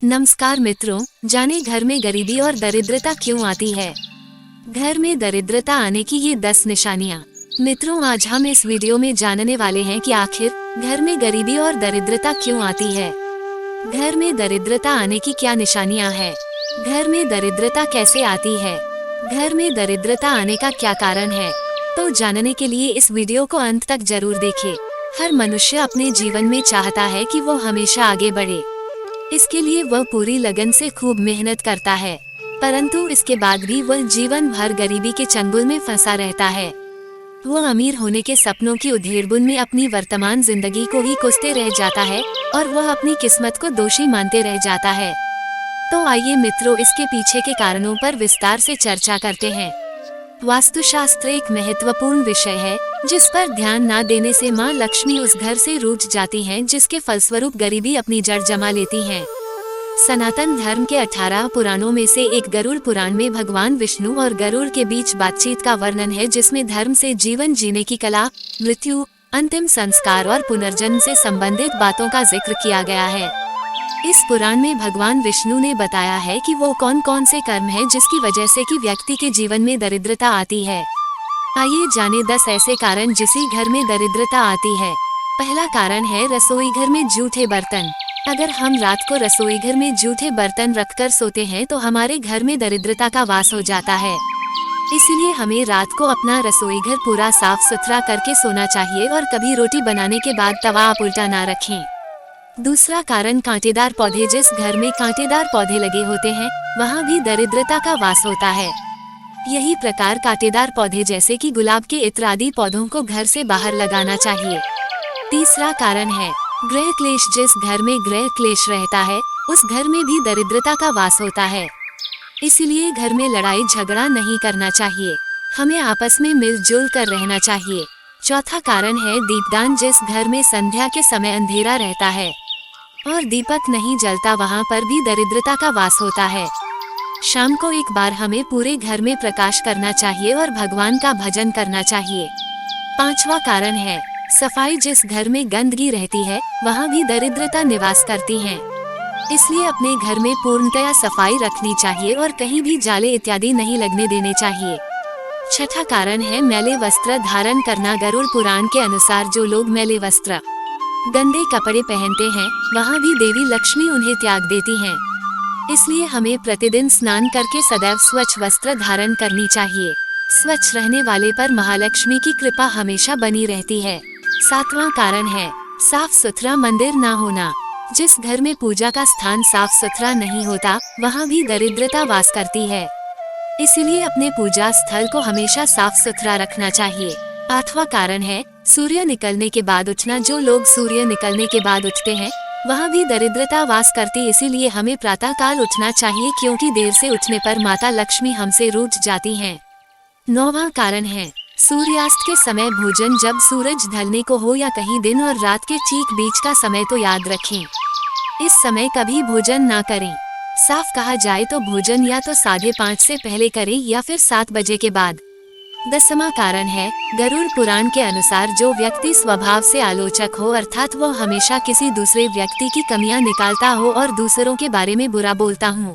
नमस्कार मित्रों, जाने घर में गरीबी और दरिद्रता क्यों आती है। घर में दरिद्रता आने की ये 10 निशानियाँ। मित्रों, आज हम इस वीडियो में जानने वाले हैं कि आखिर घर में गरीबी और दरिद्रता क्यों आती है। घर में दरिद्रता आने की क्या निशानियाँ हैं? घर में दरिद्रता कैसे आती है? घर में दरिद्रता आने का क्या कारण है? तो जानने के लिए इस वीडियो को अंत तक जरूर देखें। हर मनुष्य अपने जीवन में चाहता है कि वो हमेशा आगे बढ़े। इसके लिए वह पूरी लगन से खूब मेहनत करता है, परंतु इसके बाद भी वह जीवन भर गरीबी के चंगुल में फंसा रहता है। वह अमीर होने के सपनों की उधेड़बुन में अपनी वर्तमान जिंदगी को ही कोसते रह जाता है और वह अपनी किस्मत को दोषी मानते रह जाता है। तो आइए मित्रों, इसके पीछे के कारणों पर विस्तार से चर्चा करते हैं। वास्तुशास्त्र एक महत्वपूर्ण विषय है जिस पर ध्यान न देने से माँ लक्ष्मी उस घर से रूठ जाती हैं, जिसके फलस्वरूप गरीबी अपनी जड़ जमा लेती है। सनातन धर्म के 18 पुराणों में से एक गरुड़ पुराण में भगवान विष्णु और गरुड़ के बीच बातचीत का वर्णन है, जिसमें धर्म से जीवन जीने की कला, मृत्यु, अंतिम संस्कार और पुनर्जन्म से संबंधित बातों का जिक्र किया गया है। इस पुराण में भगवान विष्णु ने बताया है कि वो कौन कौन से कर्म हैं जिसकी वजह से कि व्यक्ति के जीवन में दरिद्रता आती है। आइए जाने 10 ऐसे कारण जिससे घर में दरिद्रता आती है। पहला कारण है रसोई घर में जूठे बर्तन। अगर हम रात को रसोई घर में जूठे बर्तन रखकर सोते हैं तो हमारे घर में दरिद्रता का वास हो जाता है। इसलिए हमें रात को अपना रसोई घर पूरा साफ सुथरा करके सोना चाहिए और कभी रोटी बनाने के बाद तवा आप उल्टा ना रखें। दूसरा कारण कांटेदार पौधे। जिस घर में कांटेदार पौधे लगे होते हैं वहाँ भी दरिद्रता का वास होता है। यही प्रकार कांटेदार पौधे जैसे कि गुलाब के इत्र आदि पौधों को घर से बाहर लगाना चाहिए। तीसरा कारण है गृह क्लेश। जिस घर में गृह क्लेश रहता है उस घर में भी दरिद्रता का वास होता है। इसलिए घर में लड़ाई झगड़ा नहीं करना चाहिए, हमें आपस में मिलजुल कर रहना चाहिए। चौथा कारण है दीपदान। जिस घर में संध्या के समय अंधेरा रहता है और दीपक नहीं जलता वहाँ पर भी दरिद्रता का वास होता है। शाम को एक बार हमें पूरे घर में प्रकाश करना चाहिए और भगवान का भजन करना चाहिए। पांचवा कारण है सफाई। जिस घर में गंदगी रहती है वहाँ भी दरिद्रता निवास करती है। इसलिए अपने घर में पूर्णतया सफाई रखनी चाहिए और कहीं भी जाले इत्यादि नहीं लगने देने चाहिए। छठा कारण है मैले वस्त्र धारण करना। गरुड़ पुराण के अनुसार जो लोग मैले वस्त्र गंदे कपड़े पहनते हैं वहाँ भी देवी लक्ष्मी उन्हें त्याग देती हैं। इसलिए हमें प्रतिदिन स्नान करके सदैव स्वच्छ वस्त्र धारण करनी चाहिए। स्वच्छ रहने वाले पर महालक्ष्मी की कृपा हमेशा बनी रहती है। सातवां कारण है साफ सुथरा मंदिर ना होना। जिस घर में पूजा का स्थान साफ सुथरा नहीं होता वहाँ भी दरिद्रता वास करती है। इसीलिए अपने पूजा स्थल को हमेशा साफ सुथरा रखना चाहिए। आठवां कारण है सूर्य निकलने के बाद उठना। जो लोग सूर्य निकलने के बाद उठते हैं वहाँ भी दरिद्रता वास करती। इसीलिए हमें प्रातः काल उठना चाहिए, क्योंकि देर से उठने पर माता लक्ष्मी हमसे रूठ जाती हैं। नौवां कारण है सूर्यास्त के समय भोजन। जब सूरज ढलने को हो या कहीं दिन और रात के ठीक बीच का समय तो याद रखें, इस समय कभी भोजन ना करें। साफ कहा जाए तो भोजन या तो 5:30 से पहले करें या फिर 7 बजे के बाद। 10वां कारण है गरुड़ पुराण के अनुसार जो व्यक्ति स्वभाव से आलोचक हो, अर्थात वो हमेशा किसी दूसरे व्यक्ति की कमियां निकालता हो और दूसरों के बारे में बुरा बोलता हो,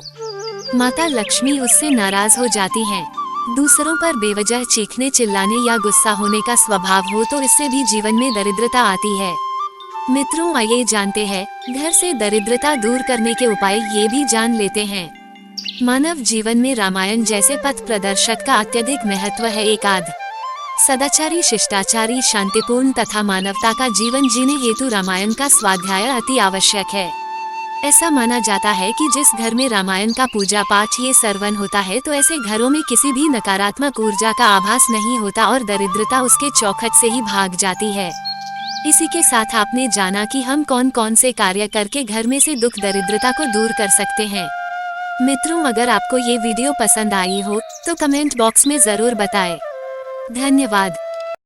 माता लक्ष्मी उससे नाराज हो जाती हैं। दूसरों पर बेवजह चीखने चिल्लाने या गुस्सा होने का स्वभाव हो तो इससे भी जीवन में दरिद्रता आती है। मित्रों, आइए जानते हैं घर से दरिद्रता दूर करने के उपाय ये भी जान लेते हैं। मानव जीवन में रामायण जैसे पथ प्रदर्शक का अत्यधिक महत्व है। एकाध सदाचारी, शिष्टाचारी, शांतिपूर्ण तथा मानवता का जीवन जीने हेतु रामायण का स्वाध्याय अति आवश्यक है। ऐसा माना जाता है कि जिस घर में रामायण का पूजा पाठ ये सर्वन होता है तो ऐसे घरों में किसी भी नकारात्मक ऊर्जा का आभास नहीं होता और दरिद्रता उसके चौखट से ही भाग जाती है। इसी के साथ आपने जाना कि हम कौन कौन से कार्य करके घर में से दुख दरिद्रता को दूर कर सकते हैं। मित्रों, अगर आपको ये वीडियो पसंद आई हो तो कमेंट बॉक्स में जरूर बताएं। धन्यवाद।